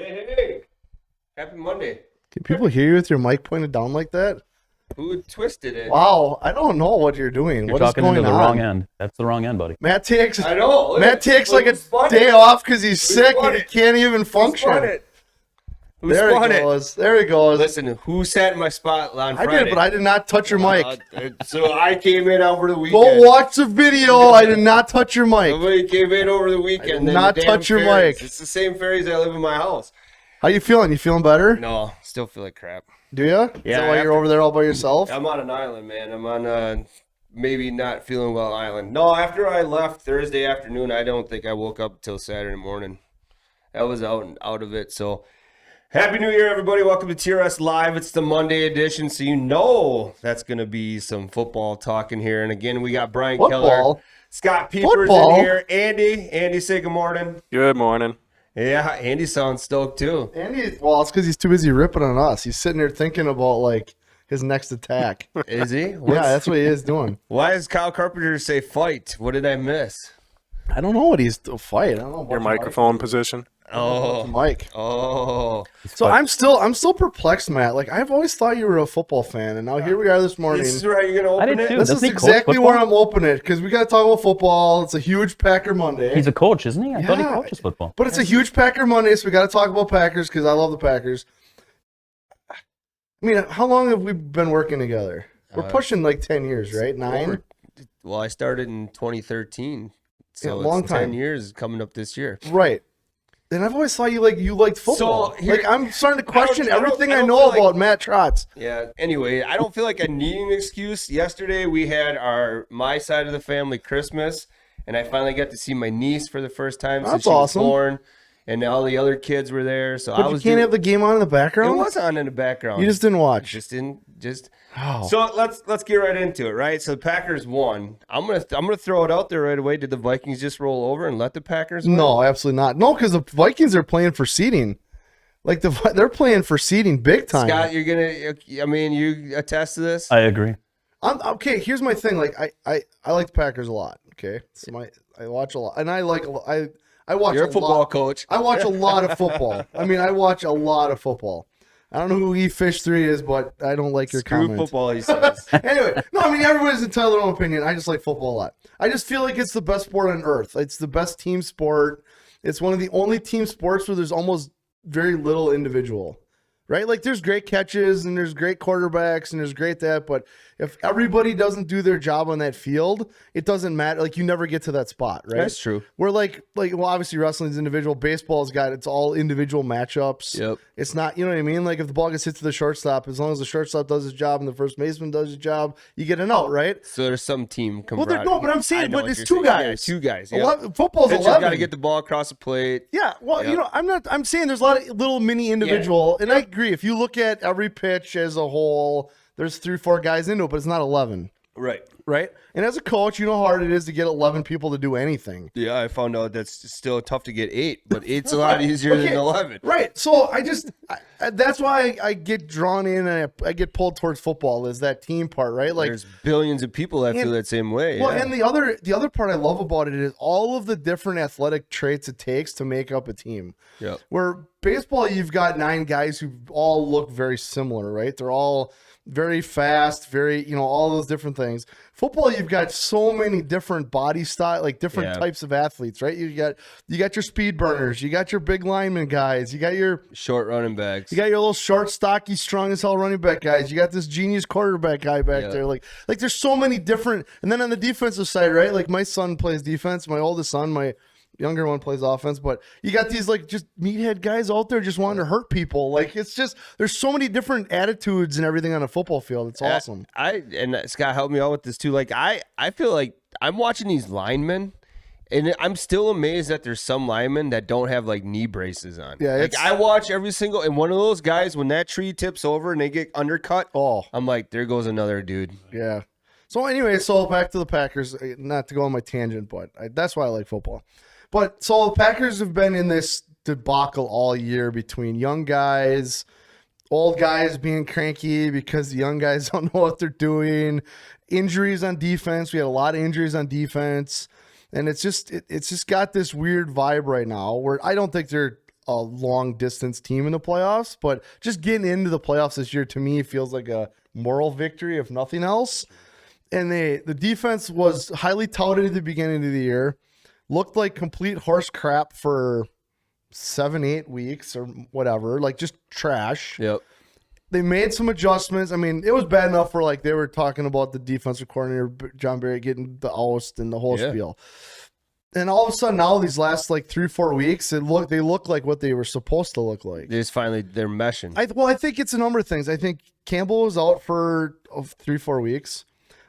Hey. Happy Monday. Can people hear you with your mic pointed down like that? Who twisted it? Wow, I don't know what you're doing. You're What is talking going into the on? wrong end. That's the wrong end, buddy. Matt takes I know. Matt takes like a day off because he's sick and he can't even function. There he goes. There he goes. Listen, who sat in my spot on I Friday? did, but I did not touch your mic. So I came in over the weekend. Go watch the video. I did not touch your mic. Somebody came in over the weekend. did not touch your mic. It's the same fairies that live in my house. How you feeling? You feeling better? No, still feel like crap. Do you? Is that why you're over there all by yourself? I'm on an island, man. I'm on maybe not feeling well island. No, after I left Thursday afternoon, I don't think I woke up until Saturday morning. I was out of it. So Happy New Year, everybody. Welcome to TRS Live. It's the Monday edition, so you know that's going to be some football talking here. And again, we got Brian Keller, Scott Peepers in here. Andy, say good morning. Good morning. Yeah, Andy sounds stoked too. Andy, well, it's because he's too busy ripping on us. He's sitting there thinking about like his next attack. Is he? Yeah, that's what he is doing. Why does Kyle Carpenter say fight? What did I miss? I don't know what he's to fight. I don't know about Your microphone position. Oh, Mike. Oh, So I'm still perplexed, Matt. Like I've always thought you were a football fan, and now here we are this morning. this is where you're gonna I open did it. too. This Doesn't is he coach exactly football? where I'm opening it because we got to talk about football. It's a huge Packer Monday. He's a coach, isn't he? I thought he Yeah. coaches football. But it's a huge Packer Monday, so we got to talk about Packers because I love the Packers. I mean, how long have we been working together? We're pushing like 10 years, right? 9? Well, I started in 2013, so Yeah, it's long 10 time. years coming up this year. Right. And I've always thought you liked football. So, here- like I'm starting to question I don't everything I feel know like- about Matt Trotz. Yeah. Anyway, I don't feel like I need an excuse. Yesterday we had my side of the family Christmas, and I finally got to see my niece for the first time since That's she was awesome. born, and all the other kids were there. So But I you was can't have the game on in the It background? was on in the background. You just didn't watch. Just. Oh. So let's get right into it, right? So the Packers won. I'm gonna throw it out there right away. Did the Vikings just roll over and let the Packers win? No, absolutely not. No, because the Vikings are playing for seeding. Like they're playing for seeding big time. Scott, you're gonna. I mean, you attest to this. I agree. Okay, here's my thing. Like I like the Packers a lot. Okay, so I watch a lot, and I watch. You're a football lot. coach. I watch a lot of football. I mean, I watch a lot of football. I don't know who E-Fish3 is, but I don't like your Screw comments. football, he says. Anyway, no, I mean, everybody's entitled to their own opinion. I just like football a lot. I just feel like it's the best sport on earth. It's the best team sport. It's one of the only team sports where there's almost very little individual, right? Like there's great catches and there's great quarterbacks and there's great that, but if everybody doesn't do their job on that field, it doesn't matter. Like you never get to that spot, right? That's true. We're like well, obviously wrestling's individual. Baseball's got it's all individual matchups. Yep. It's not, you know what I mean? Like if the ball gets hit to the shortstop, as long as the shortstop does his job and the first baseman does his job, you get an out, right? So there's some team Well, camaraderie. no, but I'm I saying, know but what it's you're two saying. guys. Yeah, two guys. Yeah. 11, football's Pitcher's 11. got to get the ball across the plate. Yeah, well, Yep. you know, I'm saying there's a lot of little mini individual, and I agree. If you look at every pitch as a whole, there's 3-4 guys into it, but it's not 11, Right. right? And as a coach, you know how hard it is to get 11 people to do anything. Yeah, I found out that's still tough to get 8, but 8's a lot easier than 11. Right. So that's why I get drawn in and I get pulled towards football is that team part, right? Like There's billions of people that feel that same way. Well, yeah. and the other part I love about it is all of the different athletic traits it takes to make up a team. Yep. Where baseball, you've got 9 guys who all look very similar, right? They're all very fast, very, all those different things. Football, you've got so many different body style, like different Yeah. types of athletes, right? You got your speed burners, you got your big lineman guys, you got your Short running backs. you got your little short, stocky, strong as hell running back guys. You got this genius quarterback guy back Yeah. there. Like there's so many different. And then on the defensive side, right? Like my son plays defense. My oldest son, my younger one plays offense. But you got these like just meathead guys out there just wanting to hurt people. Like it's just there's so many different attitudes and everything on a football field. It's awesome. And Scott helped me out with this too. Like I feel like I'm watching these linemen. And I'm still amazed that there's some linemen that don't have like knee braces on. Yeah, like I watch every single and one of those guys when that tree tips over and they get undercut. Oh. I'm like, there goes another dude. Yeah. So anyway, so back to the Packers. Not to go on my tangent, but that's why I like football. But so the Packers have been in this debacle all year between young guys, old guys being cranky because the young guys don't know what they're doing, injuries on defense. We had a lot of injuries on defense. And it's just got this weird vibe right now where I don't think they're a long distance team in the playoffs, but just getting into the playoffs this year to me feels like a moral victory, if nothing else. And the defense was highly touted at the beginning of the year, looked like complete horse crap for 7-8 weeks or whatever, like just trash. Yep. They made some adjustments. I mean, it was bad enough where like they were talking about the defensive coordinator John Barry getting the oust and the whole spiel. And all of a sudden now these last like 3-4 weeks, they look like what they were supposed to look like. They're meshing. I think it's a number of things. I think Campbell was out for 3-4 weeks.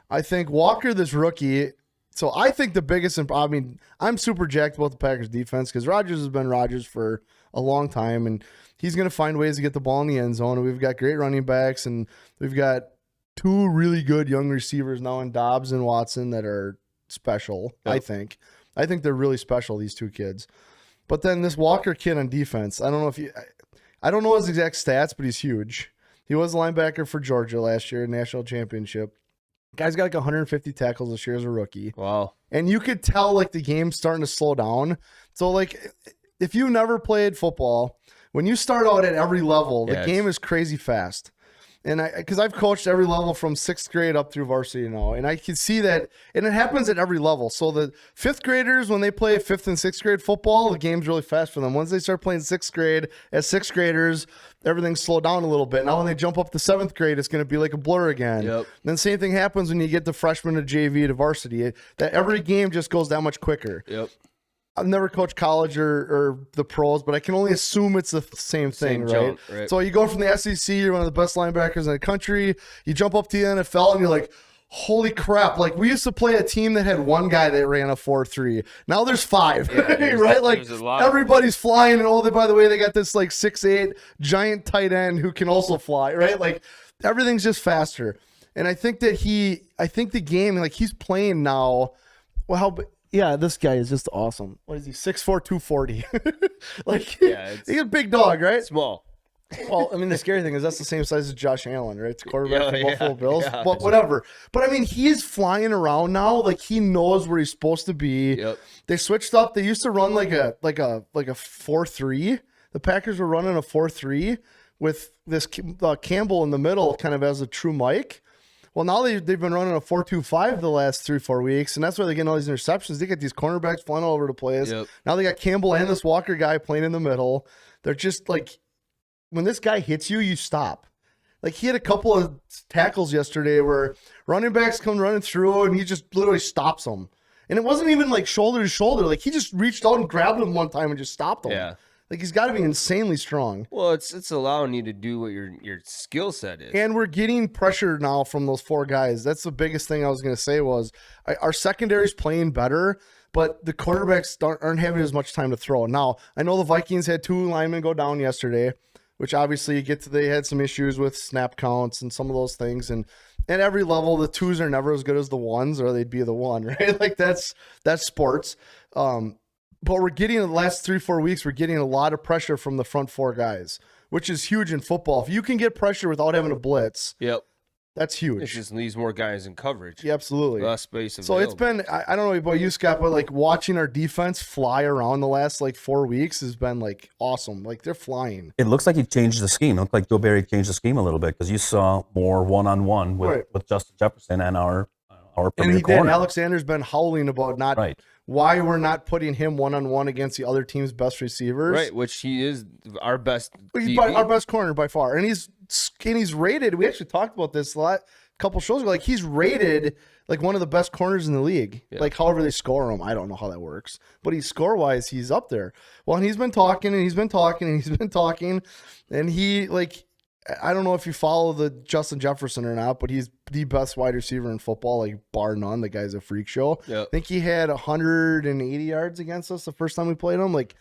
I think Walker, this rookie. So I think the biggest, I mean, I'm super jacked about the Packers defense because Rodgers has been Rodgers for a long time, and he's going to find ways to get the ball in the end zone. And we've got great running backs, and we've got 2 really good young receivers now in Dobbs and Watson that are special. Yep. I think they're really special, these 2 kids. But then this Walker kid on defense, I don't know his exact stats, but he's huge. He was a linebacker for Georgia last year, national championship. Guy's got like 150 tackles this year as a rookie. Wow. And you could tell like the game's starting to slow down. So like if you never played football, when you start out at every level, the game is crazy fast. And because I've coached every level from 6th grade up through varsity now, and I can see that, and it happens at every level. So the 5th graders, when they play 5th and 6th grade football, the game's really fast for them. Once they start playing 6th grade, as 6th graders, everything's slowed down a little bit. Now when they jump up to 7th grade, it's going to be like a blur again. Yep. And then same thing happens when you get the freshman to JV to varsity. That every game just goes that much quicker. Yep. I've never coached college or the pros, but I can only assume it's the same thing, right? So you go from the SEC, you're one of the best linebackers in the country. You jump up to the NFL, and you're like, holy crap. Like, we used to play a team that had 1 guy that ran a 4.3. Now there's 5, right? Like, everybody's flying, and by the way, they got this, like, 6'8" giant tight end who can also fly, right? Like, everything's just faster. And I think that the game, like, he's playing now, yeah, this guy is just awesome. What is he? 6'4", 240. Like, he's a big dog, right? Small. Well, I mean, the scary thing is that's the same size as Josh Allen, right? It's quarterback for Buffalo Bills. But whatever. But I mean, he's flying around now. Like, he knows where he's supposed to be. Yep. They switched up. They used to run like a 4-3. The Packers were running a 4-3 with this Campbell in the middle, kind of as a true Mike. Well, now they've been running a 4-2-5 the last 3-4 weeks, and that's why they're getting all these interceptions. They get these cornerbacks flying all over the place. Yep. Now they got Campbell and this Walker guy playing in the middle. They're just like, when this guy hits you, you stop. Like, he had a couple of tackles yesterday where running backs come running through, and he just literally stops them. And it wasn't even like shoulder to shoulder. Like, he just reached out and grabbed him one time and just stopped him. Yeah. Like, he's got to be insanely strong. Well, it's allowing you to do what your skill set is. And we're getting pressure now from those 4 guys. That's the biggest thing I was going to say was our secondary's playing better, but the quarterbacks aren't having as much time to throw. Now, I know the Vikings had 2 linemen go down yesterday, which obviously they had some issues with snap counts and some of those things. And at every level, the 2s are never as good as the 1s, or they'd be the 1, right? Like, that's sports. But we're getting, in the last 3-4 weeks, we're getting a lot of pressure from the front 4 guys, which is huge in football. If you can get pressure without having a blitz, that's huge. It just leaves more guys in coverage. Yeah, absolutely. Less space So available. it's been, I don't know about you, Scott, but like watching our defense fly around the last like 4 weeks has been like awesome. Like, they're flying. It looks like he changed the scheme. It looked like Joe Barry changed the scheme a little bit because you saw more one-on-one with Justin Jefferson and our premier corner. Alexander's been howling about why we're not putting him one-on-one against the other team's best receivers. Right, which he is our best. He's our best corner by far. And he's rated, we actually talked about this a couple shows ago, like, he's rated like one of the best corners in the league. Yeah. Like, however they score him, I don't know how that works. But score-wise, he's up there. Well, and he's been talking, and he's been talking, and he's been talking. And he, like, I don't know if you follow the Justin Jefferson or not, but he's the best wide receiver in football, like, bar none. The guy's a freak show. Yep. I think he had 180 yards against us the first time we played him. Like,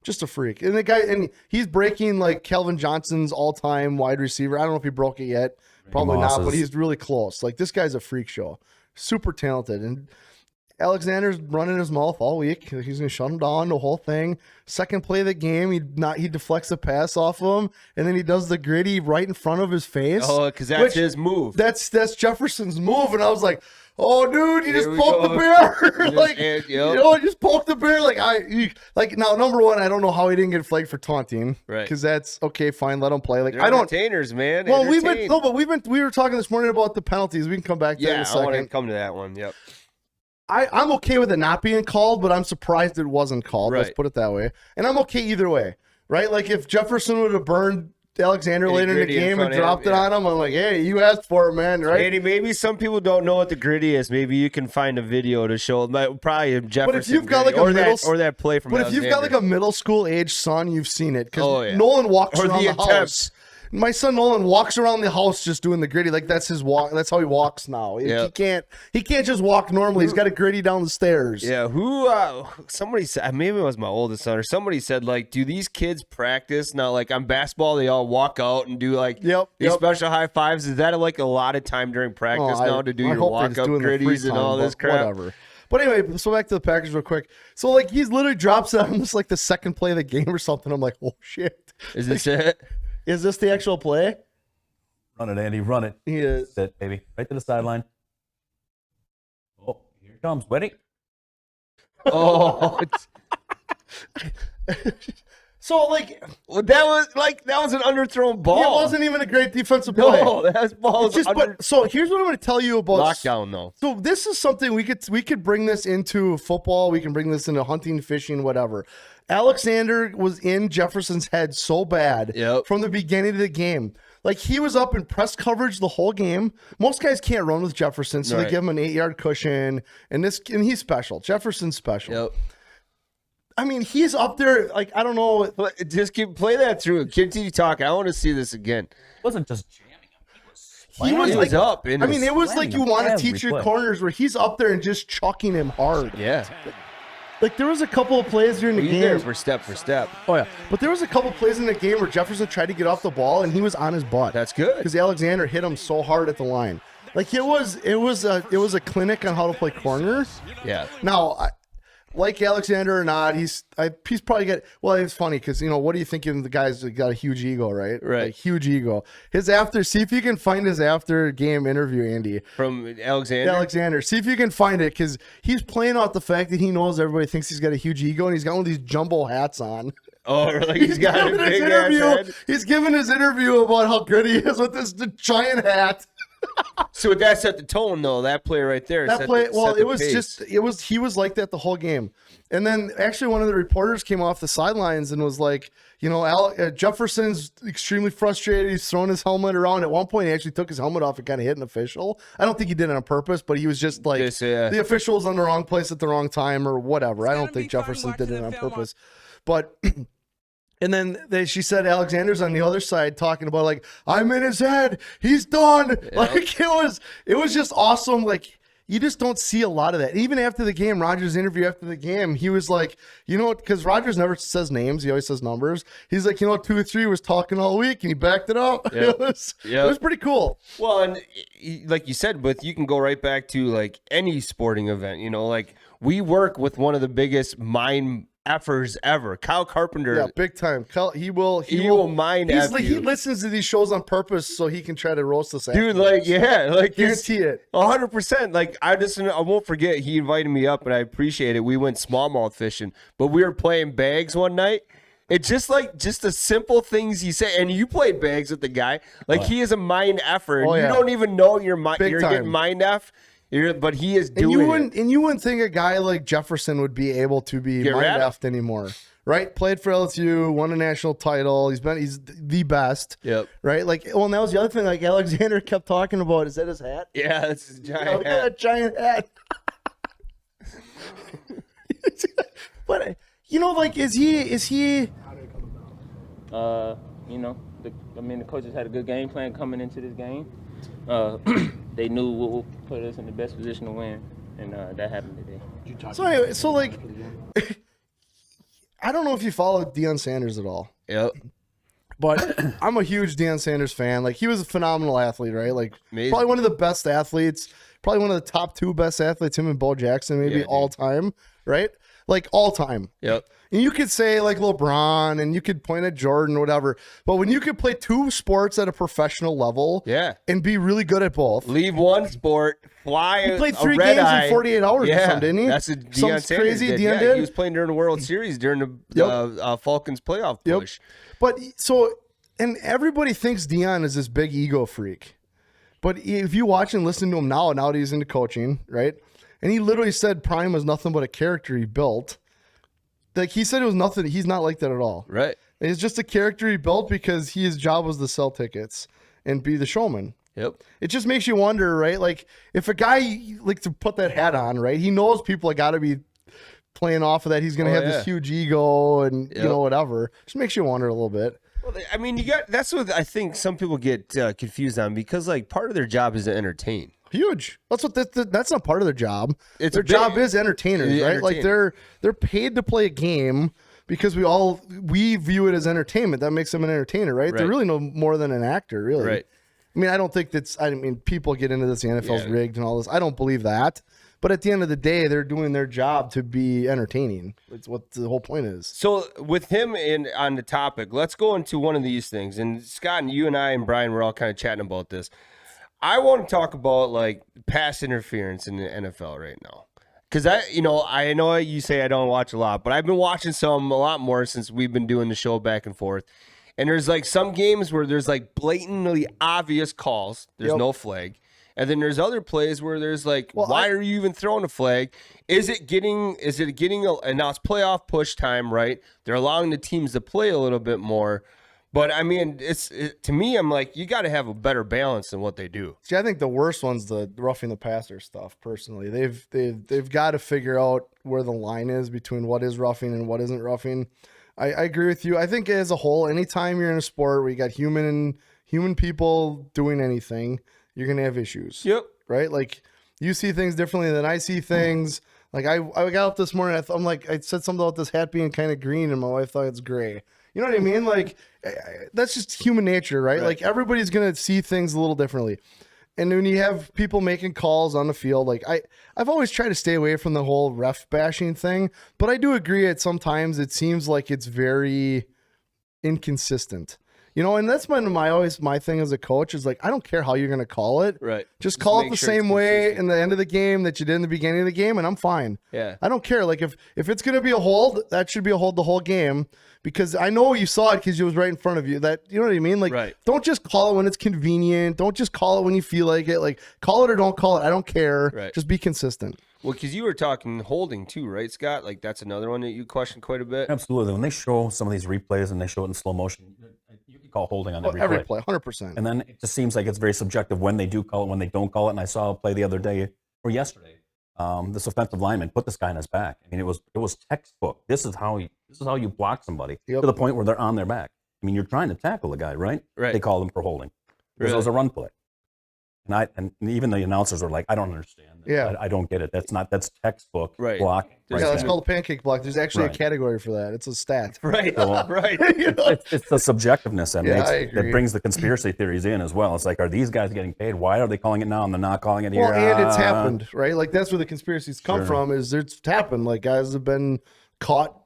just a freak. And he's breaking like Calvin Johnson's all-time wide receiver. I don't know if he broke it yet. Probably not, but he's really close. Like, this guy's a freak show. Super talented. And Alexander's running his mouth all week. He's gonna shut him down the whole thing. Second play of the game, he deflects a pass off of him, and then he does the gritty right in front of his face. Oh, because that's his move. That's Jefferson's move, and I was like, oh, dude, you Here just we poked go. the bear. Like, Yep. you just poked the bear. Like now, number one, I don't know how he didn't get flagged for taunting. Right. Because that's okay, fine, let him play. Like They're I don't. entertainers, man. Well, we Entertain. were talking this morning about the penalties. We can come back to that in Yeah, a I want to second. come to that one. Yep. I'm okay with it not being called, but I'm surprised it wasn't called. Let's Right. put it that way. And I'm okay either way, right? Like if Jefferson would have burned Alexander Any later in the gritty in game front and of him, dropped it yeah. on him, I'm like, hey, you asked for it, man, right? Andy, maybe some people don't know what the gritty is. Maybe you can find a video to show. Probably Jefferson. you've got, gritty, like, a or middle that or that play from. But if you've got like Alexander. a middle school age son, you've seen it because Oh, yeah. Nolan walks Or around the the house. attempts. My son Nolan walks around the house just doing the gritty. Like that's his walk. That's how he walks now. Yep. He can't just walk normally. He's got to gritty down the stairs. Yeah, somebody said, maybe it was my oldest son, or somebody said, like, do these kids practice now? Like on basketball, they all walk out and do like these special high fives. Is that like a lot of time during practice now to do I your hope they're walk just up doing their free gritties and all time, this but crap? Whatever. But anyway, so back to the Packers real quick. So like he's literally drops it on this like the second play of the game or something. I'm like, oh shit. Is this it? Is this the actual play? Run it, Andy. Run it. He is. Sit, baby. Right to the sideline. Oh, here it comes. Ready? Oh, So like that was an underthrown ball. it wasn't even a great defensive play. No, that ball It's was just, but so here's what I'm going to tell you about lockdown though. So this is something we could bring this into football. We can bring this into hunting, fishing, whatever. Alexander was in Jefferson's head so bad from the beginning of the game. Like he was up in press coverage the whole game. Most guys can't run with Jefferson, so they give him an 8-yard cushion. And he's special. Jefferson's special. Yep. I mean, he's up there. Like I don't know. Just play that through. Continue talking. I want to see this again. It wasn't just jamming him. He was up. I mean, it was like you want to teach your corners where he's up there and just chucking him hard. Yeah. Like there was a couple of plays during the He's game. there for step for step. Oh yeah, but there was a couple plays in the game where Jefferson tried to get off the ball and he was on his butt. That's good. Because Alexander hit him so hard at the line. Like it was a clinic on how to play corner. Yeah. Now, like Alexander or not, he's probably got. Well, it's funny because what do you think of the guys that got a huge ego, right? Right. Like, huge ego. See if you can find his after game interview, Andy. From Alexander. See if you can find it because he's playing off the fact that he knows everybody thinks he's got a huge ego and he's got one of these jumbo hats on. Oh, like he's got a giving his big ass interview. head. He's giving his interview about how good he is with this giant hat. So that set the tone, though. That play right there. That play, well, it was pace. he was like that the whole game. And then actually one of the reporters came off the sidelines and was like, Jefferson's extremely frustrated. He's throwing his helmet around. At one point, he actually took his helmet off and kind of hit an official. I don't think he did it on purpose, but he was just like, the official was on the wrong place at the wrong time or whatever. I don't think Jefferson did it on purpose. But... And then she said Alexander's on the other side talking about like, I'm in his head. He's done. Yeah. Like it was just awesome. Like you just don't see a lot of that. Even after the game, Rodgers' interview after the game, he was like, because Rodgers never says names. He always says numbers. He's like, 2 or 3 was talking all week and he backed it up. Yep. It was pretty cool. Well, and like you said, but you can go right back to like any sporting event, like we work with one of the biggest mind effers ever. Kyle Carpenter. Yeah, big time. He will mind F you. He listens to these shows on purpose so he can try to roast us. Dude, guarantee it. 100%. Like I won't forget. He invited me up, and I appreciate it. We went smallmouth fishing, but we were playing bags one night. It's just the simple things he said, and you played bags with the guy. Like he is a mind effer. You don't even know you're getting mind F. But he is doing it. And you wouldn't think a guy like Jefferson would be able to be mind effed anymore, right? Played for LSU, won a national title. He's the best. Yep. Right? Like, well, and that was the other thing. Like Alexander kept talking about. Is that his hat? Yeah, that's his giant hat. Yeah, giant hat. But is he? The coaches had a good game plan coming into this game. They knew what would put us in the best position to win, and that happened today. So anyway, I don't know if you follow Deion Sanders at all. Yep. But I'm a huge Deion Sanders fan. Like he was a phenomenal athlete, right? Like amazing. Probably one of the best athletes. probably one of the top 2 best athletes, him and Bo Jackson, maybe Yeah, all time, right? Like all time. Yep. And you could say like LeBron and you could point at Jordan, whatever. But when you could play 2 sports at a professional level Yeah. and be really good at both. Leave one sport, fly. He played a 3 red games eye. in 48 hours or something, didn't he? That's a Something Deion Sanders crazy did. Deion Yeah, did? he was playing during the World Series during the Falcons playoff push. But so, and everybody thinks Deion is this big ego freak. But if you watch and listen to him now that he's into coaching, right? And he literally said Prime was nothing but a character he built. Like he said it was nothing. He's not like that at all. Right. It's just a character he built because his job was to sell tickets and be the showman. Yep. It just makes you wonder, right? Like if a guy like to put that hat on, right? He knows people got to be playing off of that. He's going to have this huge ego and you know whatever. Just makes you wonder a little bit. Well, I mean, that's what I think some people get confused on because like part of their job is to entertain. Huge. That's what that's not part of their job. It's their job is entertainers, Yeah, right? Like they're paid to play a game because we view it as entertainment. That makes them an entertainer, right? They're really no more than an actor, really. Right. I mean, I don't think people get into this, the NFL's rigged and all this. I don't believe that. But at the end of the day, they're doing their job to be entertaining. It's what the whole point is. So with him on the topic, let's go into one of these things. And Scott and you and I and Brian were all kind of chatting about this. I want to talk about like pass interference in the NFL right now. Because I know you say I don't watch a lot, but I've been watching a lot more since we've been doing the show back and forth. And there's like some games where there's like blatantly obvious calls. There's no flag. And then there's other plays where there's like, why are you even throwing a flag? Is it getting and now it's playoff push time, right? They're allowing the teams to play a little bit more. But I mean, to me, I'm like, you got to have a better balance than what they do. See, I think the worst one's the roughing the passer stuff. Personally, they've got to figure out where the line is between what is roughing and what isn't roughing. I agree with you. I think as a whole, anytime you're in a sport where you got human people doing anything, you're gonna have issues. Yep. Right. Like you see things differently than I see things. Like I got up this morning. I'm like, I said something about this hat being kind of green, and my wife thought it's gray. You know what I mean? Like that's just human nature, right? Like everybody's gonna see things a little differently. And when you have people making calls on the field, like I've always tried to stay away from the whole ref bashing thing, but I do agree that sometimes it seems like it's very inconsistent. You know, and that's my thing as a coach is like, I don't care how you're going to call it. Right. Just call it make the sure it's same way consistent. in the end of the game that you did in the beginning of the game, and I'm fine. Yeah. I don't care. Like if it's going to be a hold, that should be a hold the whole game, because I know you saw it because it was right in front of you. That, you know what I mean? Like, don't just call it when it's convenient. Don't just call it when you feel like it. Like, call it or don't call it. I don't care. Right. Just be consistent. Well, because you were talking holding too, right, Scott? Like that's another one that you question quite a bit. Absolutely. When they show some of these replays and they show it in slow motion, you can call holding on every play. 100%. And then it just seems like it's very subjective when they do call it, when they don't call it. And I saw a play the other day or yesterday. This offensive lineman put this guy on his back. I mean, it was textbook. This is how you block somebody to the point where they're on their back. I mean, you're trying to tackle the guy, right? Right. They call him for holding because it was a run play. And even the announcers were like, I don't understand. Yeah. I don't get it. That's textbook block. Yeah, that's called a pancake block. There's actually a category for that. It's a stat. Right. So, right. It's the subjectiveness that agree. that brings the conspiracy theories in as well. It's like, are these guys getting paid? Why are they calling it now and they're not calling it here? Well, and it's happened, right? Like that's where the conspiracies come from. Is it's happened. Like guys have been caught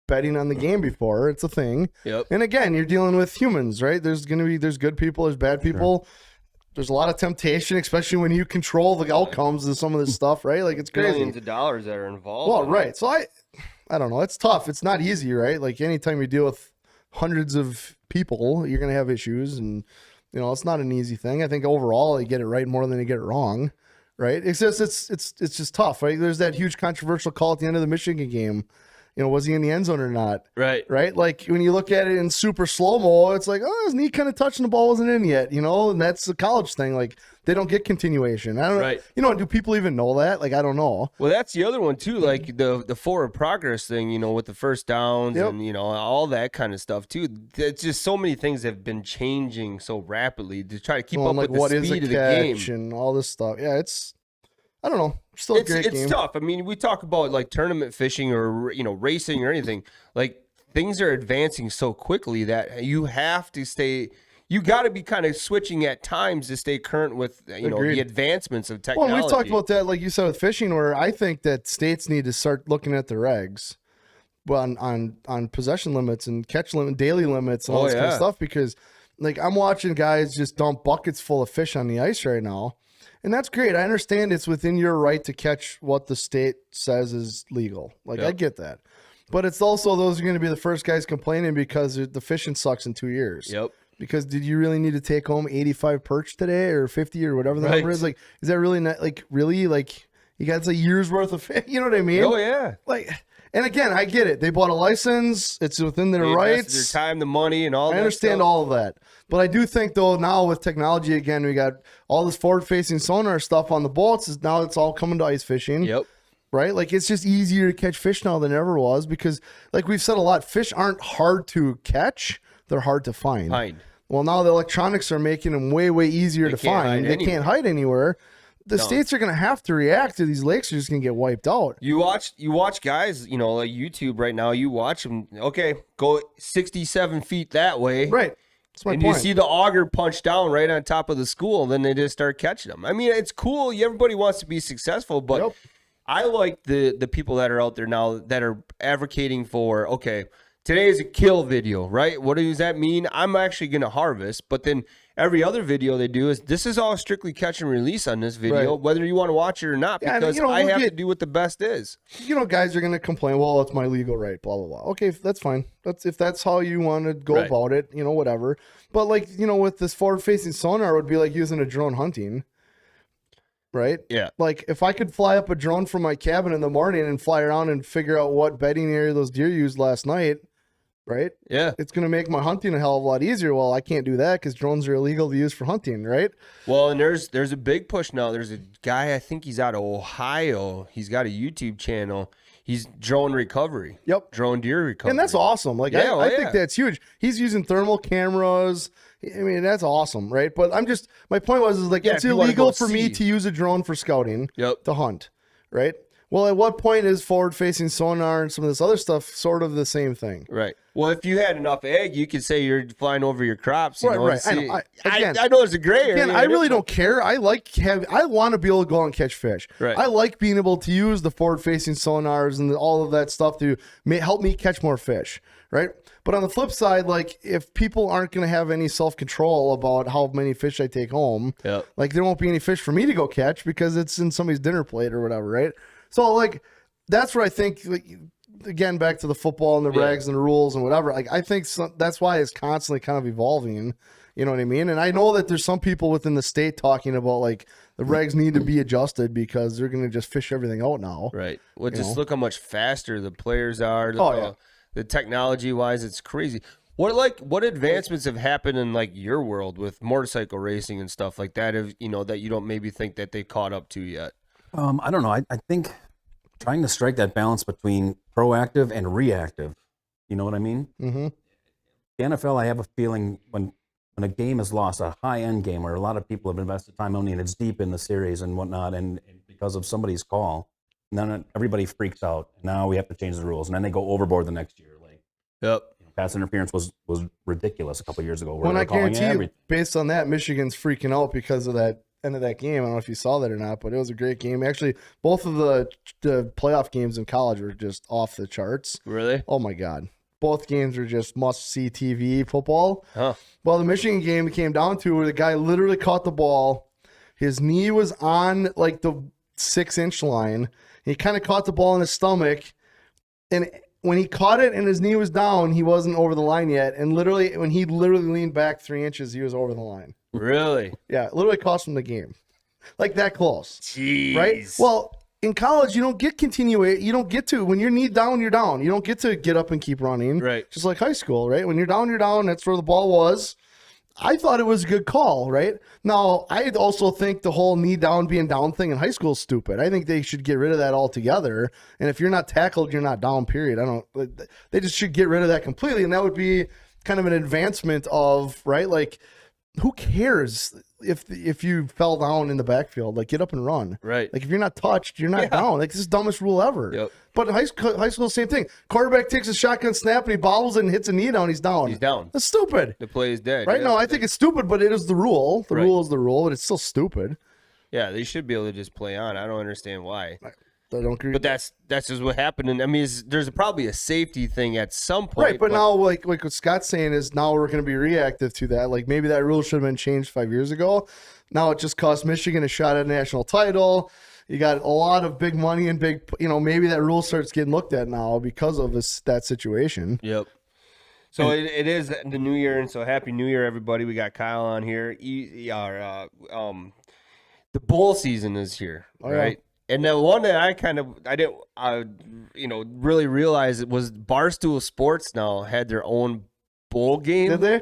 betting on the game before. It's a thing. Yep. And again, you're dealing with humans, right? There's good people, there's bad people. There's a lot of temptation, especially when you control the outcomes of some of this stuff, right? Like it's crazy. Billions of dollars that are involved. Well, right. So I don't know. It's tough. It's not easy, right? Like anytime you deal with hundreds of people, you're gonna have issues, and you know it's not an easy thing. I think overall you get it right more than you get it wrong, right? It's just tough, right? There's that huge controversial call at the end of the Michigan game. You know, was he in the end zone or not? Right. Right. Like when you look at it in super slow mo, it's like, oh, his knee kind of touching the ball, wasn't in yet, you know, and that's the college thing. Like they don't get continuation. I don't know. You know, do people even know that? Like, I don't know. Well, that's the other one too, like the forward progress thing, you know, with the first downs and, you know, all that kind of stuff too. It's just so many things have been changing so rapidly to try to keep up like with the speed of the game and all this stuff. Yeah, I don't know. Still a great game. It's tough. I mean, we talk about like tournament fishing or, you know, racing or anything. Like things are advancing so quickly that you have to you got to be kind of switching at times to stay current with Agreed. the advancements of Well, technology. we've talked about that, like you said, with fishing, where I think that states need to start looking at their regs, well, on possession limits and catch limit, daily limits, and all this kind of stuff. Because, like, I'm watching guys just dump buckets full of fish on the ice right now, and that's great. I understand it's within your right to catch what the state says is legal. Like, I get that, but it's also those are going to be the first guys complaining because the fishing sucks in 2 years. Yep. Because did you really need to take home 85 perch today or 50 or whatever the number is? Like, is that really not really like you got a year's worth of fish? You know what I mean? Oh yeah. Like, and again, I get it. They bought a license. It's within their They invested rights. their time, the money, and all. I understand all of that, but I do think though now with technology again, we got all this forward-facing sonar stuff on the boats. Is now it's all coming to ice fishing. Yep. Right? Like it's just easier to catch fish now than ever was because, like we've said a lot, fish aren't hard to catch; they're hard to find. Well, now the electronics are making them way, way easier to find. They can't hide anywhere. The states are going to have to react to these lakes are just going to get wiped out. You watch guys, like YouTube right now. You watch them. Okay, go 67 feet that way. Right. That's my and point. you see the auger punch down right on top of the school. Then they just start catching them. I mean, it's cool. Everybody wants to be successful, but I like the people that are out there now that are advocating for, okay, today is a kill video, right? What does that mean? I'm actually going to harvest, but then every other video they do is this is all strictly catch and release on this video, whether you want to watch it or not, because I have to do what the best is. Guys are going to complain, well, it's my legal right, blah, blah, blah. Okay, that's fine. If that's how you want to go about it, whatever. But like, with this forward-facing sonar, it would be like using a drone hunting. Right? Yeah. Like if I could fly up a drone from my cabin in the morning and fly around and figure out what bedding area those deer used last night, right? Yeah. It's going to make my hunting a hell of a lot easier. Well, I can't do that because drones are illegal to use for hunting, right? Well, and there's a big push now. There's a guy, I think he's out of Ohio. He's got a YouTube channel. He's drone recovery. Yep. Drone deer recovery. And that's awesome. Like, I think that's huge. He's using thermal cameras. I mean, that's awesome, right? But my point was, it's illegal for me to use a drone for scouting to hunt, right? Well, at what point is forward-facing sonar and some of this other stuff sort of the same thing? Right. Well, if you had enough egg, you could say you're flying over your crops. Right. I know it's a gray area. Again, I really don't care. I want to be able to go out and catch fish. Right. I like being able to use the forward-facing sonars and all of that stuff to help me catch more fish, right? But on the flip side, like if people aren't going to have any self-control about how many fish I take home, like there won't be any fish for me to go catch because it's in somebody's dinner plate or whatever, right? So like that's where I think, like, again, back to the football and the regs and the rules and whatever. Like I think that's why it's constantly kind of evolving. You know what I mean? And I know that there's some people within the state talking about like the regs need to be adjusted because they're going to just fish everything out now. Right. Well, just look how much faster the players are. The technology wise, it's crazy. What advancements have happened in like your world with motorcycle racing and stuff like that? That you don't maybe think that they caught up to yet. I don't know. I think trying to strike that balance between proactive and reactive. You know what I mean? Mm-hmm. The NFL, I have a feeling when a game is lost, a high-end game where a lot of people have invested time only and it's deep in the series and whatnot, and because of somebody's call, then everybody freaks out. Now we have to change the rules, and then they go overboard the next year. Like, pass interference was ridiculous a couple of years ago. When I guarantee you, based on that, Michigan's freaking out because of that end of that game. I don't know if you saw that or not, but it was a great game. Actually, both of the playoff games in college were just off the charts. Really? Oh my God. Both games are just must-see TV football. Huh. Well, the Michigan game came down to where the guy literally caught the ball. His knee was on like the 6-inch line. He kind of caught the ball in his stomach. And when he caught it and his knee was down, he wasn't over the line yet. And literally, when he leaned back 3 inches, he was over the line. Really? Yeah, it literally cost him the game. Like that close. Jeez. Right? Well, in college, you don't get you don't get to, when you're knee down, you're down. You don't get to get up and keep running. Right. Just like high school, right? When you're down, you're down. That's where the ball was. I thought it was a good call, right? Now, I also think the whole knee down, being down thing in high school is stupid. I think they should get rid of that altogether. And if you're not tackled, you're not down, period. They just should get rid of that completely. And that would be kind of an advancement of, right? Like, who cares? if you fell down in the backfield, like get up and run. Right. Like if you're not touched, you're not down. Like this is the dumbest rule ever. Yep. But high school, same thing. Quarterback takes a shotgun snap and he bobbles it and hits a knee down. He's down. He's down. That's stupid. The play is dead. Right? Yeah. No, I think it's stupid, but it is the rule. The Right. rule is the rule, but it's still stupid. Yeah, they should be able to just play on. I don't understand why. I don't agree. But that's just what happened. And I mean, there's probably a safety thing at some point. Right, but now, like what Scott's saying is now we're going to be reactive to that. Like maybe that rule should have been changed 5 years ago. Now it just cost Michigan a shot at a national title. You got a lot of big money and big, maybe that rule starts getting looked at now because of that situation. Yep. So it is the new year, and so happy New Year, everybody. We got Kyle on here. The bowl season is here, right? And the one that I didn't really realize it was Barstool Sports now had their own bowl game. Did they?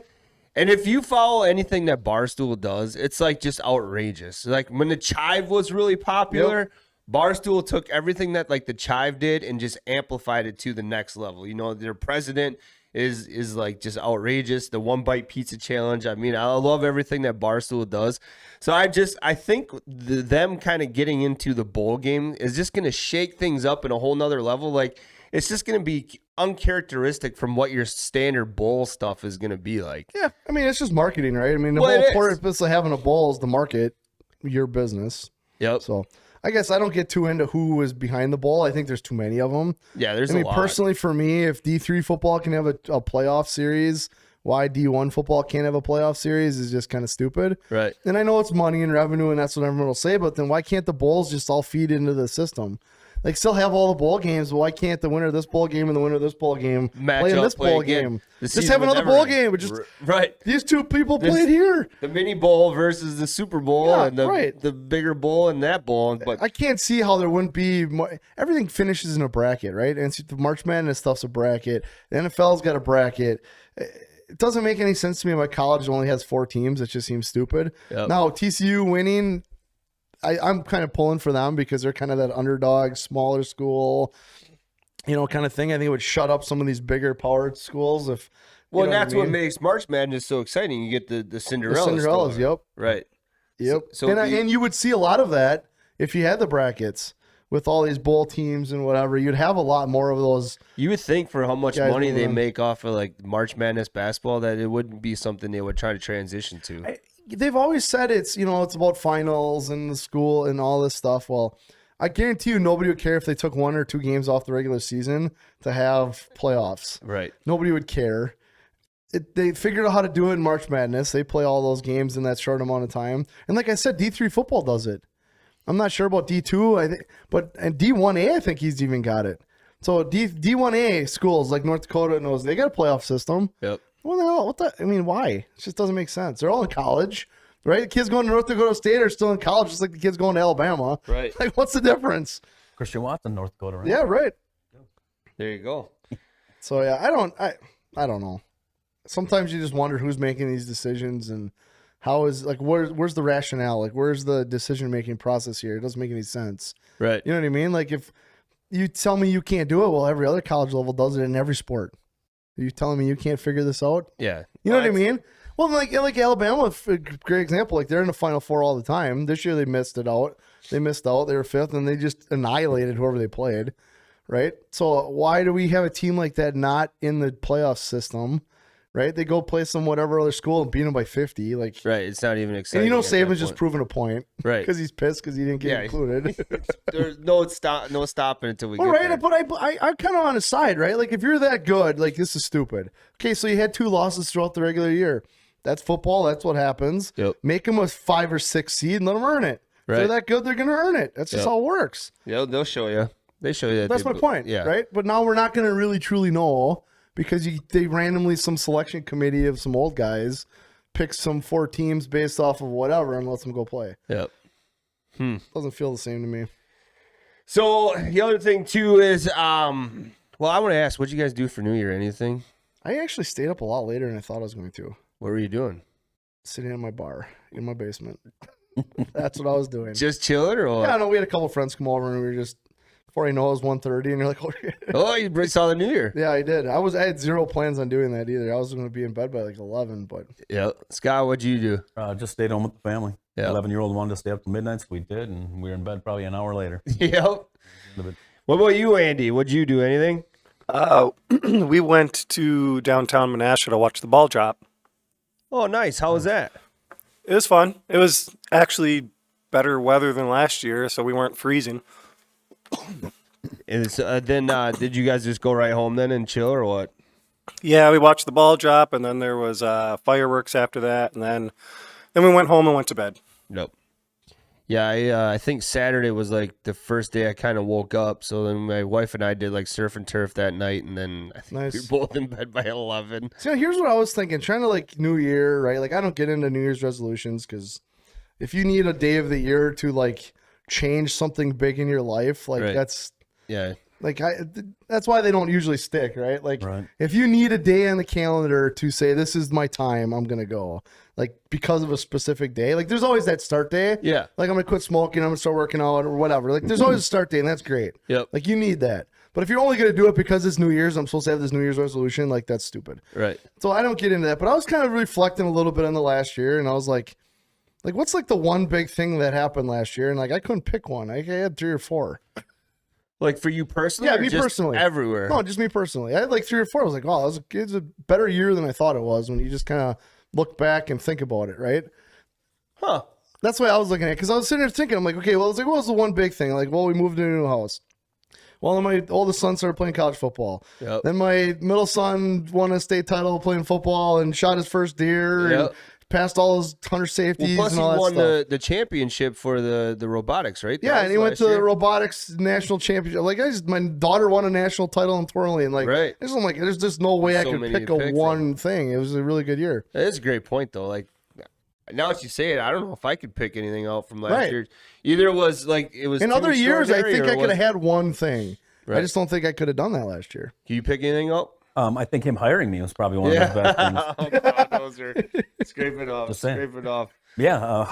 And if you follow anything that Barstool does, it's like just outrageous. Like when the Chive was really popular, Barstool took everything that like the Chive did and just amplified it to the next level. Their president is like just outrageous. The one bite pizza challenge. I mean, I love everything that Barstool does. So I think them kind of getting into the bowl game is just going to shake things up in a whole nother level. Like it's just going to be uncharacteristic from what your standard bowl stuff is going to be like. Yeah, I mean, it's just marketing, right? I mean, the Well, it whole is. purpose of having a bowl is to market your business. Yep. So I guess I don't get too into who is behind the bowl. I think there's too many of them. Yeah, there's I mean, a lot. personally, for me, if D3 football can have a playoff series, why D1 football can't have a playoff series is just kind of stupid. Right. And I know it's money and revenue, and that's what everyone will say, but then why can't the bowls just all feed into the system? Like, still have all the bowl games, but why can't the winner of this bowl game and the winner of this bowl game play in this bowl again. game? The Just season have would another never bowl end. game. But just Right. these two people played here. The mini bowl versus the Super Bowl Yeah, and the right. the bigger bowl and that bowl. But I can't see how there wouldn't be more. Everything finishes in a bracket, right? And the March Madness stuff's a bracket. The NFL's got a bracket. It doesn't make any sense to me why college only has 4 teams. It just seems stupid. Yep. Now, TCU winning, I'm kind of pulling for them because they're kind of that underdog, smaller school, kind of thing. I think it would shut up some of these bigger powered schools if. well, you know that's what I what mean? makes March Madness so exciting. You get the The Cinderella. Cinderellas. story. Yep. Right. Yep. So and you would see a lot of that if you had the brackets with all these bowl teams and whatever. You'd have a lot more of those. You would think for how much Guys money moving they on. make off of like March Madness basketball that it wouldn't be something they would try to transition to. They've always said it's about finals and the school and all this stuff. Well, I guarantee you nobody would care if they took 1 or 2 games off the regular season to have playoffs. Right. Nobody would care. They figured out how to do it in March Madness. They play all those games in that short amount of time. And like I said, D3 football does it. I'm not sure about D2, and D1A, I think he's even got it. So D1A schools like North Dakota and those, they got a playoff system. Yep. What the hell? Why? It just doesn't make sense. They're all in college, right? The kids going to North Dakota State are still in college, just like the kids going to Alabama. Right. Like, what's the difference? Christian Watson, North Dakota, right? Yeah, right. There you go. So yeah, I don't know. Sometimes you just wonder who's making these decisions and how is where's the rationale? Like, where's the decision making process here? It doesn't make any sense. Right. You know what I mean? Like, if you tell me you can't do it, well, every other college level does it in every sport. Are you telling me you can't figure this out? Yeah. You know what I mean? Well, like Alabama, a great example. Like, they're in the Final Four all the time. This year they missed out. They were 5th, and they just annihilated whoever they played, right? So why do we have a team like that not in the playoff system, right? They go play some whatever other school and beat them by 50. Like, Right. It's not even and exciting. at that Saban's just point. proving a point, Right. Because he's pissed because he didn't get Yeah. included. There's no stopping until we Well, get right, there. but I'm kind of on his side, right? Like, if you're that good, like, this is stupid. Okay, so you had 2 losses throughout the regular year. That's football. That's what happens. Yep. Make them a 5 or 6 seed and let them earn it. If Right. they're that good, they're going to earn it. That's just Yep. how it works. Yeah, they'll show you. They show you that. That's my point, Yeah. right? But now we're not going to really truly know because they randomly, some selection committee of some old guys picks some 4 teams based off of whatever and lets them go play. Yep. Doesn't feel the same to me. So the other thing too is, I want to ask, what'd you guys do for New Year? Anything? I actually stayed up a lot later than I thought I was going to. What were you doing? Sitting in my bar in my basement. That's what I was doing. Just chilling, or what? Yeah, no, we had a couple friends come over and we were just Before you know it was 1:30, and you're like, oh, shit. Oh, you saw the New Year. Yeah, I did. I had zero plans on doing that either. I was going to be in bed by like 11, but Yeah. Scott, what'd you do? Just stayed home with the family. Yeah. 11-year-old wanted to stay up to midnight, so we did, and we were in bed probably an hour later. Yep. What about you, Andy? What'd you do? Anything? We went to downtown Menasha to watch the ball drop. Oh, nice. How was that? It was fun. It was actually better weather than last year, so we weren't freezing. And then did you guys just go right home then and chill or what? Yeah, we watched the ball drop, and then there was fireworks after that, and then we went home and went to bed. Nope. Yeah, I think Saturday was like the first day I kind of woke up. So then my wife and I did like surf and turf that night, and then I think we were both in bed by 11. So here's what I was thinking. Trying to like New Year, right? Like I don't get into New Year's resolutions because if you need a day of the year to like change something big in your life, like Right. that's Yeah. like that's why they don't usually stick, right? Like Right. if you need a day on the calendar to say this is my time, I'm gonna go. Like because of a specific day. Like there's always that start day. Yeah. Like I'm gonna quit smoking, I'm gonna start working out or whatever. Like there's always a start day, and that's great. Yep. Like you need that. But if you're only gonna do it because it's New Year's, I'm supposed to have this New Year's resolution, like that's stupid. Right. So I don't get into that. But I was kind of reflecting a little bit on the last year, and I was like what's like the one big thing that happened last year? And like I couldn't pick one. I had 3 or 4. Like for you personally? Yeah, or me just personally. Everywhere. No, just me personally. I had like 3 or 4. I was like, oh, it's a better year than I thought it was when you just kind of look back and think about it, right? Huh. That's the way I was looking at it. Because I was sitting there thinking, I'm like, okay, well, it's like, what was the one big thing? Like, well, we moved into a new house. Well, then my oldest son started playing college football. Yep. Then my middle son won a state title playing football and shot his first deer and Yep. passed all his hunter safeties Well, plus and he all that won stuff. the championship for the robotics, right? Yeah, That and he was went last to the year? robotics national championship. Like my daughter won a national title in twirling. And like, Right. I'm like, there's just no way I So could many pick to a pick one thing. It was a really good year. That is a great point, though. Like, now that you say it, I don't know if I could pick anything out from last Right. year. Either it was like it was In too other years, I extraordinary, think or I could was- have had one thing. I Right. just don't think I could have done that last year. Can you pick anything up? I think him hiring me was probably one of the best things. Oh, God, those are scrape it off. Just saying. Scrape it off. Yeah,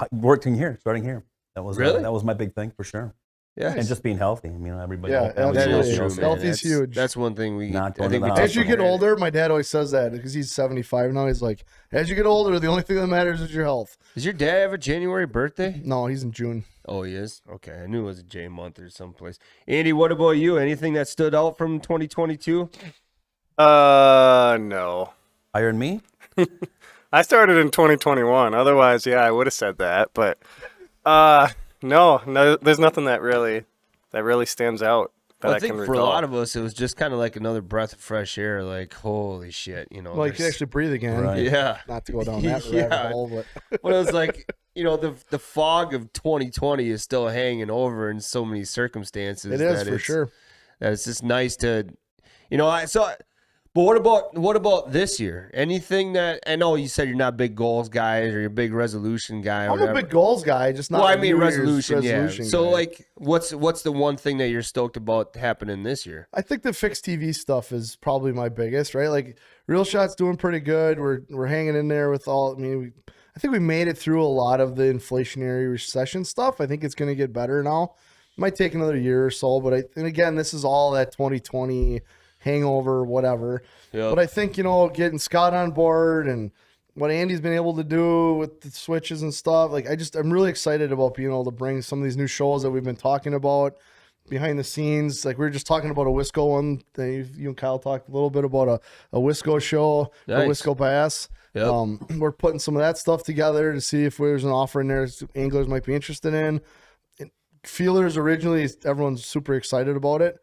starting here. That was Really? that was my big thing for sure. Yeah, And just being healthy. I mean, everybody. Yeah, all families that absolutely. is know, true, so- man. Healthy's That's- huge. That's one thing we. Not I going think to we the As you talked get about. older, my dad always says that because he's 75 now. He's like, as you get older, the only thing that matters is your health. Does your dad have a January birthday? No, he's in June. Oh, he is. Okay, I knew it was a J month or someplace. Andy, what about you? Anything that stood out from 2022? No. Hiring me? I started in 2021. Otherwise, yeah, I would have said that. But no, there's nothing that really stands out that Well, I I think can for recall. a lot of us, it was just kind of like another breath of fresh air. Like, holy shit, you know. Well, you can there's- actually breathe again. Right. Yeah. Not to go down that Yeah. rabbit hole, but But it was like, you know, the fog of 2020 is still hanging over in so many circumstances. it is that for it's- sure. That it's just nice to, you know. But what about this year? Anything that I know you said you're not big goals guys or you're a big resolution guy. Or I'm whatever. a big goals guy, just not. Well, I a mean New Year's resolution, yeah. So guy. like, what's the one thing that you're stoked about happening this year? I think the fixed TV stuff is probably my biggest, right? Like Real Shot's doing pretty good. We're hanging in there with all. I mean, I think we made it through a lot of the inflationary recession stuff. I think it's going to get better now. Might take another year or so, but and again, this is all that 2020 hangover, whatever. Yep. But I think, you know, getting Scott on board and what Andy's been able to do with the switches and stuff, like I'm really excited about being able to bring some of these new shows that we've been talking about behind the scenes. Like we were just talking about a Wisco one. You and Kyle talked a little bit about a Wisco show, Nice. a Wisco Bass. Yep. We're putting some of that stuff together to see if there's an offer in there anglers might be interested in. Feelers originally, everyone's super excited about it.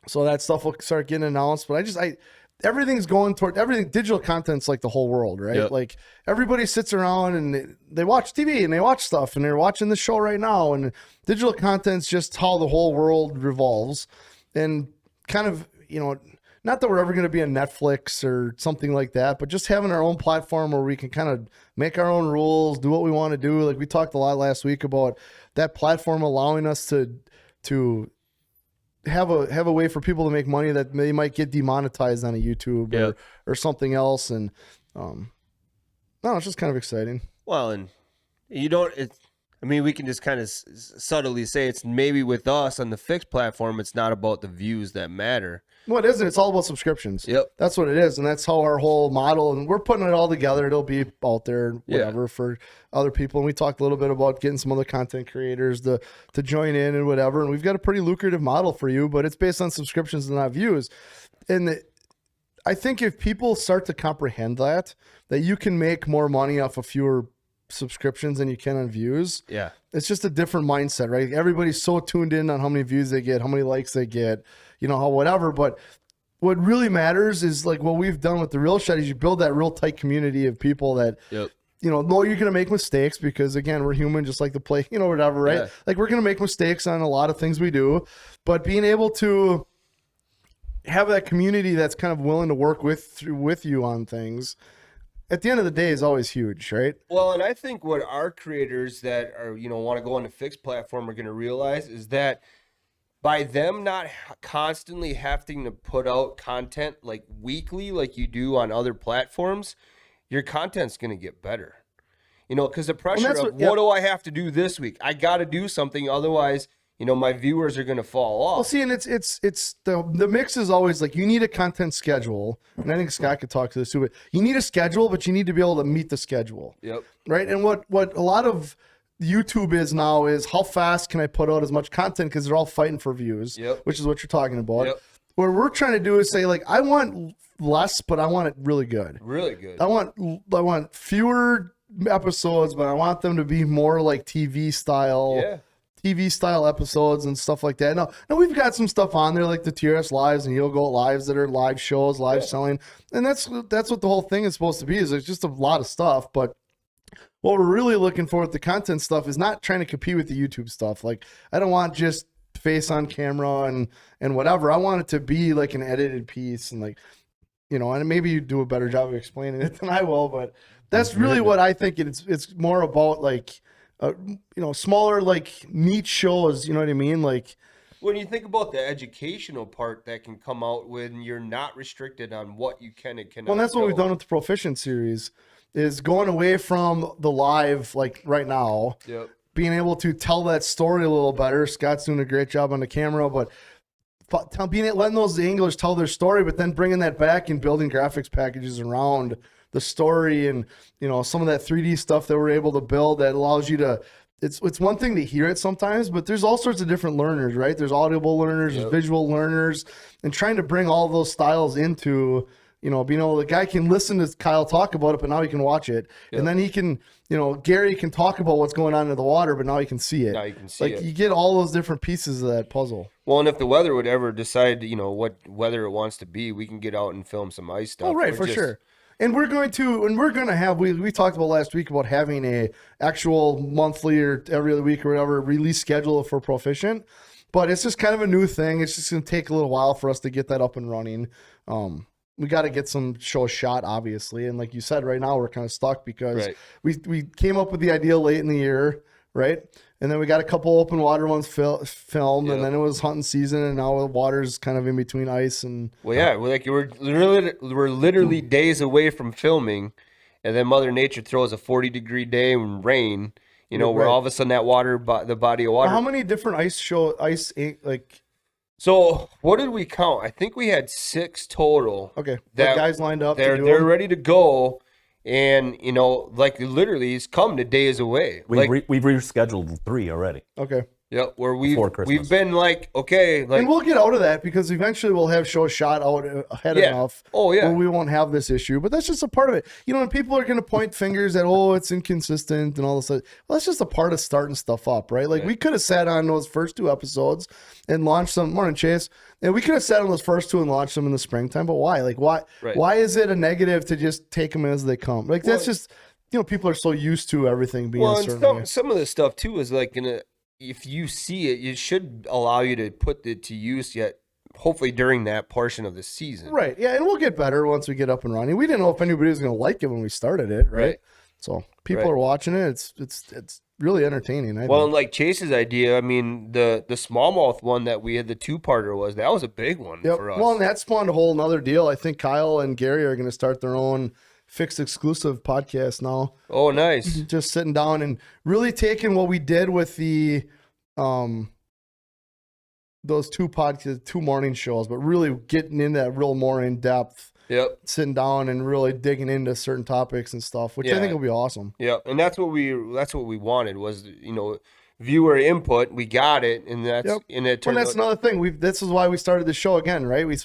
So that stuff will start getting announced. But everything's going toward everything. Digital content's like the whole world, right? Yep. Like everybody sits around and they watch TV and they watch stuff and they're watching this show right now. And digital content's just how the whole world revolves. And kind of, you know, not that we're ever going to be a Netflix or something like that, but just having our own platform where we can kind of make our own rules, do what we want to do. Like we talked a lot last week about that platform allowing us to have a way for people to make money that they might get demonetized on a YouTube or something else. And no, it's just kind of exciting. Well, and you don't. I mean, we can just kind of subtly say it's maybe with us on the fixed platform, it's not about the views that matter. Well, it isn't. It's all about subscriptions. Yep. That's what it is. And that's how our whole model, and we're putting it all together. It'll be out there, whatever, for other people. And we talked a little bit about getting some other content creators to join in and whatever. And we've got a pretty lucrative model for you, but it's based on subscriptions and not views. And I think if people start to comprehend that you can make more money off of fewer subscriptions than you can on views. Yeah. It's just a different mindset, right? Everybody's so tuned in on how many views they get, how many likes they get, how whatever. But what really matters is like what we've done with the Real Shed is you build that real tight community of people that, know you're going to make mistakes because, again, we're human just like the play, whatever, right? Yeah. Like we're going to make mistakes on a lot of things we do, but being able to have that community that's kind of willing to work with you on things at the end of the day is always huge, right? Well, and I think what our creators that are, want to go on the fixed platform are going to realize is that by them not constantly having to put out content like weekly, like you do on other platforms, your content's going to get better. Because the pressure of what do I have to do this week? I got to do something. Otherwise, my viewers are going to fall off. Well, see, and it's the mix is always like you need a content schedule, and I think Scott could talk to this too. But you need a schedule, but you need to be able to meet the schedule. Yep. Right. And what a lot of YouTube is now is how fast can I put out as much content because they're all fighting for views. Yep. Which is what you're talking about. Yep. What we're trying to do is say like I want less, but I want it really good. Really good. I want fewer episodes, but I want them to be more like TV style. Yeah. TV style episodes and stuff like that. Now we've got some stuff on there like the TRS Lives and You'll Go Lives that are live shows, live selling. And that's what the whole thing is supposed to be is it's just a lot of stuff. But what we're really looking for with the content stuff is not trying to compete with the YouTube stuff. Like I don't want just face on camera and whatever. I want it to be like an edited piece and like, and maybe you do a better job of explaining it than I will, but that's really what I think it's more about like, smaller like niche shows, you know what I mean? Like when you think about the educational part that can come out when you're not restricted on what you can and cannot. Well, that's what we've done with the Proficient series is going away from the live, like right now, being able to tell that story a little better. Scott's doing a great job on the camera, but letting those English tell their story, but then bringing that back and building graphics packages around the story and some of that 3D stuff that we're able to build that allows you to it's one thing to hear it sometimes, but there's all sorts of different learners, right? There's audible learners, there's visual learners, and trying to bring all those styles into the guy can listen to Kyle talk about it, but now he can watch it. And then he can, Gary can talk about what's going on in the water, but now he can see it. Now you can see it. You get all those different pieces of that puzzle. Well, and if the weather would ever decide, what weather it wants to be, we can get out and film some ice stuff. Oh, right, for sure. And we're going to have, we talked about last week about having a actual monthly or every other week or whatever release schedule for Proficient, but it's just kind of a new thing. It's just going to take a little while for us to get that up and running. We got to get some shows shot, obviously. And like you said, right now we're kind of stuck because we came up with the idea late in the year, right? And then we got a couple open water ones filmed, and then it was hunting season, and now the water's kind of in between ice and. Well, yeah, we're literally days away from filming, and then Mother Nature throws a 40-degree day and rain. Where all of a sudden that water, the body of water. How many different like? So what did we count? I think we had 6 total. Okay, that guys lined up. They're ready to go. And, literally, he's come to days away. We've rescheduled 3 already. Okay. Yep, where we've been okay. And we'll get out of that because eventually we'll have shows shot out ahead enough. Oh, yeah. Where we won't have this issue. But that's just a part of it. And people are going to point fingers at, it's inconsistent and all this. Well, that's just a part of starting stuff up, right? Like, we could have sat on those first 2 episodes and launched them. Morning, Chase. And we could have sat on those first 2 and launched them in the springtime. But why? Like, why is it a negative to just take them as they come? Like, that's just, people are so used to everything being a certain way. Some of the stuff, too, is like if you see it, it should allow you to put it to use hopefully during that portion of the season. Right. Yeah, and we'll get better once we get up and running. We didn't know if anybody was going to like it when we started it, right? So people are watching it. It's really entertaining. I think. And like Chase's idea, I mean, the smallmouth one that we had, the 2-parter that was a big one for us. Well, and that spawned a whole nother deal. I think Kyle and Gary are going to start their own Fixed Exclusive podcast now. Oh, nice. Just sitting down and really taking what we did with the those two podcasts, 2 morning shows, but really getting in that real more in depth. Yep. Sitting down and really digging into certain topics and stuff, which I think will be awesome. Yeah, and that's what we wanted was, viewer input. We got it, and that's and it turned that's another thing. This is why we started the show again, right? We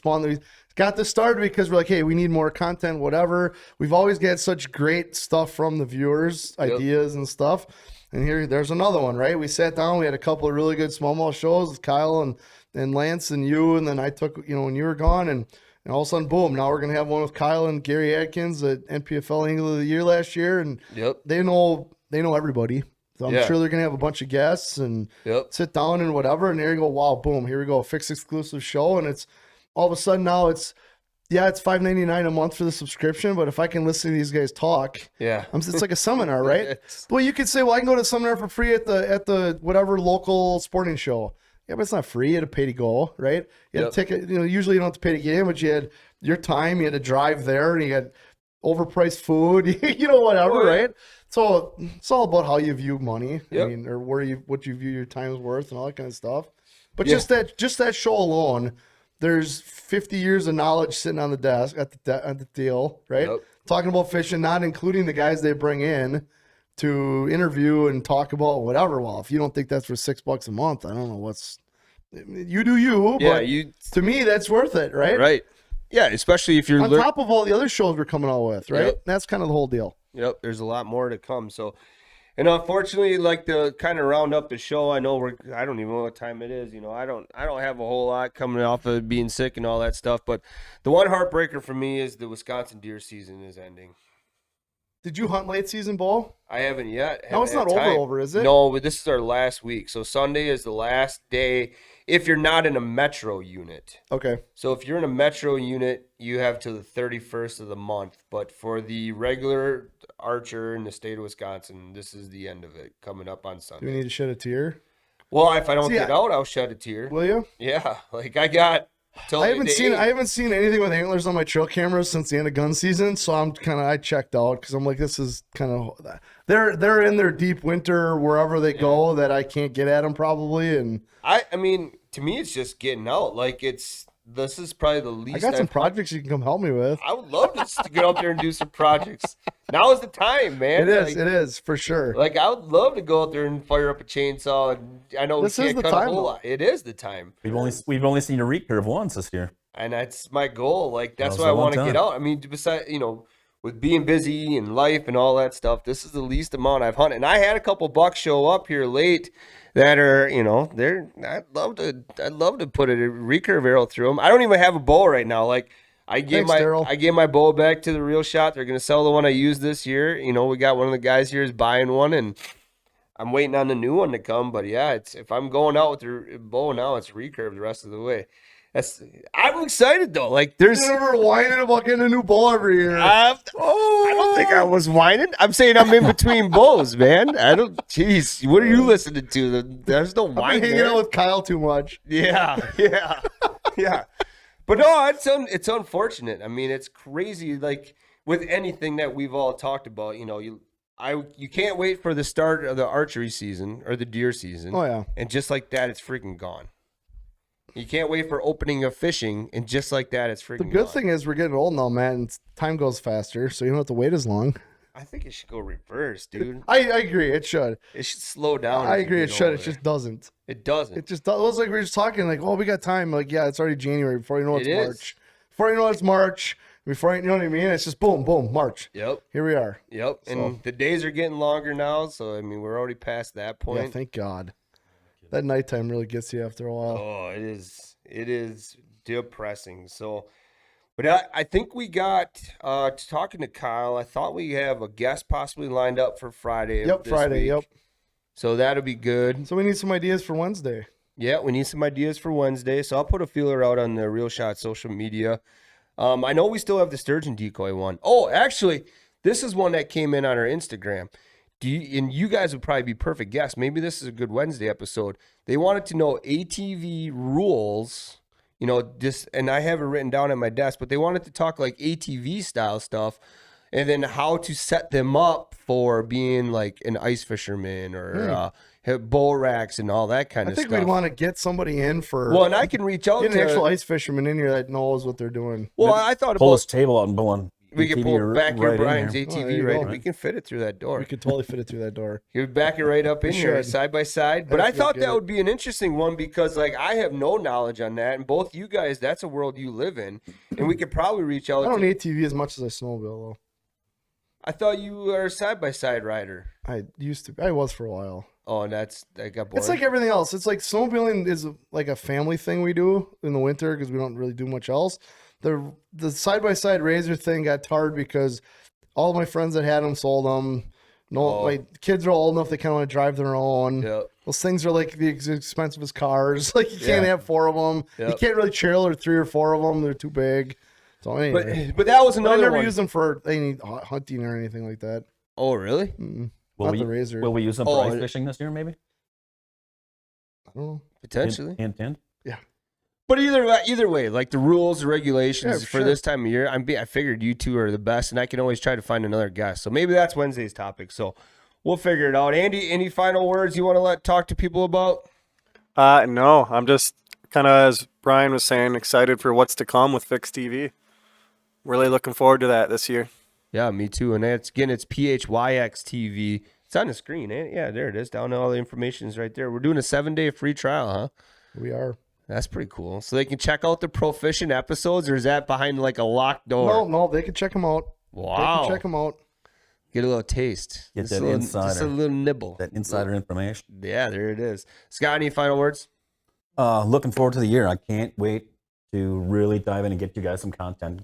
got this started because we're like, hey, we need more content, whatever. We've always got such great stuff from the viewers, ideas and stuff. And there's another one, right? We sat down, we had a couple of really good smallmouth shows with Kyle and Lance and you, and then I took, when you were gone, and all of a sudden, boom, now we're going to have one with Kyle and Gary Atkins at NPFL Angle of the Year last year, and they know everybody. So I'm sure they're going to have a bunch of guests and sit down and whatever, and there you go, wow, boom, here we go, Fixed Exclusive show, and it's all of a sudden now it's $5.99 a month for the subscription, but if I can listen to these guys talk, it's like a seminar, right? Well, you could say, well, I can go to a seminar for free at the whatever local sporting show. Yeah, but it's not free. You had to pay to go, right? You had to take it. Usually you don't have to pay to get in, but you had your time. You had to drive there, and you had overpriced food. Whatever, right? So it's all about how you view money. I mean, or what you view your time's worth, and all that kind of stuff. But just that show alone, there's 50 years of knowledge sitting on the desk at the deal, right? Talking about fishing, not including the guys they bring in to interview and talk about whatever. Well, if you don't think that's for $6 a month, I don't know you do you, but to me, that's worth it, right? Right. Yeah, especially if you're on top of all the other shows we're coming out with, right? That's kind of the whole deal. Yep. There's a lot more to come. So, and unfortunately, like to kind of round up the show, I know I don't even know what time it is. I don't have a whole lot coming off of being sick and all that stuff. But the one heartbreaker for me is the Wisconsin deer season is ending. Did you hunt late season bull? I haven't yet. No, it's not over, is it? No, but this is our last week. So Sunday is the last day if you're not in a metro unit. Okay. So if you're in a metro unit, you have till the 31st of the month. But for the regular archer in the state of Wisconsin, this is the end of it, coming up on Sunday. Do we need to shed a tear? Well, if I don't get out, I'll shed a tear. Will you? Yeah. Like I got... I haven't seen anything with anglers on my trail cameras since the end of gun season, so I checked out because I'm like, this is kind of they're in their deep winter wherever they go that I can't get at them probably, and I mean to me it's just getting out. Like this is probably the least. I got some projects you can come help me with. I would love to get out there and do some projects. Now is the time, man. It is for sure. Like I would love to go out there and fire up a chainsaw. And I know this we is can't the cut time, a whole lot. It is the time. We've only seen a recurve once this year, and that's my goal. Like that's why I want to get out. I mean, besides with being busy and life and all that stuff, this is the least amount I've hunted. And I had a couple bucks show up here late that are, I'd love to put a recurve arrow through them. I don't even have a bow right now. Like I gave my bow back to the Real Shot. They're going to sell the one I used this year. We got one of the guys here is buying one, and I'm waiting on the new one to come. But yeah, if I'm going out with the bow now, it's recurve the rest of the way. I'm excited though. Like there's never whining about getting a new bow every year. I don't think I was whining. I'm saying I'm in between bows, man. Jeez, what are you listening to? There's no whining. I'm hanging out with Kyle too much. Yeah. But no, it's unfortunate. I mean, it's crazy. Like with anything that we've all talked about, you can't wait for the start of the archery season or the deer season. Oh yeah. And just like that, it's freaking gone. You can't wait for opening of fishing, and just like that, it's freaking. The good thing is we're getting old now, man. And time goes faster, so you don't have to wait as long. I think it should go reverse, dude. I agree. It should. It should slow down. I agree. It should. It just doesn't. It doesn't. It just does. It was like we were just talking, like, oh, we got time. Like, yeah, it's already January. Before you know it's March. Before you know it's March. Before you know what I mean, it's just boom, boom, March. Yep. Here we are. Yep. So. And the days are getting longer now, so I mean, we're already past that point. Yeah, thank God. That nighttime really gets you after a while. Oh, it is. It is depressing. So, but I think we got talking to Kyle. I thought we have a guest possibly lined up for Friday. Yep, Friday. Week. Yep. So that'll be good. So we need some ideas for Wednesday. Yeah, we need some ideas for Wednesday. So I'll put a feeler out on the Real Shot social media. I know we still have the sturgeon decoy one. Oh, actually, this is one that came in on our Instagram. And you guys would probably be perfect guests. Maybe this is a good Wednesday episode. They wanted to know ATV rules, and I have it written down at my desk, but they wanted to talk like ATV style stuff, and then how to set them up for being like an ice fisherman or have bull racks and all that kind I of think stuff. we'd want to get somebody in for. Well, and I can reach out get an to actual ice fisherman in here that knows what they're doing. Well, I thought Pull about this table out and pull on. we could pull back your right in Brian's here. Oh, there ATV you right. go. We can fit it through that door. We could totally fit it through that door. You would back it right up in We here, should. side by side. But That's I thought good. that would be an interesting one because, like, I have no knowledge on that, and both you guys, that's a world you live in, and we could probably reach out. I don't to, ATV as much as I snowmobile though. I thought you were a side by side rider. I used to. I was for a while. Oh, and that got boring. It's like everything else. It's like snowmobiling is like a family thing we do in the winter because we don't really do much else. The side by side razor thing got tarred because all my friends that had them sold them. No, my kids are old enough they kind of want to drive their own. Yep. Those things are like the expensive as cars. Like you can't Yeah. have 4 of them. You Yep. can't really trailer 3 or 4 of them. They're too big. So anyway, But that was but I another never one. used them for any hunting or anything like that. Oh, really? Mm-mm. Will Not we, the razor. will we use them Oh, for ice and- fishing this year, maybe? I don't know. Potentially. Hint, hint. But either way, like the rules, the regulations Yeah, for sure. this time of year, I figured you two are the best, and I can always try to find another guest. So maybe that's Wednesday's topic. So we'll figure it out. Andy, any final words you want to talk to people about? No, I'm just kind of, as Brian was saying, excited for what's to come with Fixed TV. Really looking forward to that this year. Yeah, me too. And it's PHYX TV. It's on the screen, eh? Yeah, there it is. Down all the information is right there. We're doing a 7-day free trial, huh? We are. That's pretty cool. So they can check out the Proficient episodes, or is that behind like a locked door? No, they can check them out. Wow. They can check them out. Get a little taste. Get Just that a little, insider. Just a little nibble. That insider information. Yeah, there it is. Scott, any final words? Looking forward to the year. I can't wait to really dive in and get you guys some content.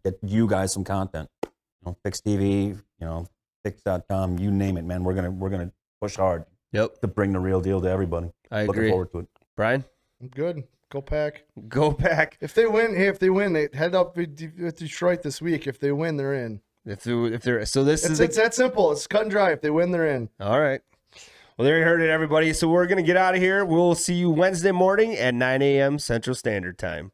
Fix TV, Fix.com, you name it, man. We're gonna push hard Yep. to bring the real deal to everybody. I Looking agree. forward to it. Brian, I'm good. Go Pack. go back. If they win, they head up with Detroit this week. If they win, they're in. If they're so this is It's that simple. It's cut and dry. If they win, they're in. all right. Well, there you heard it, everybody. So we're gonna get out of here. We'll see you Wednesday morning at 9 a.m. Central Standard Time.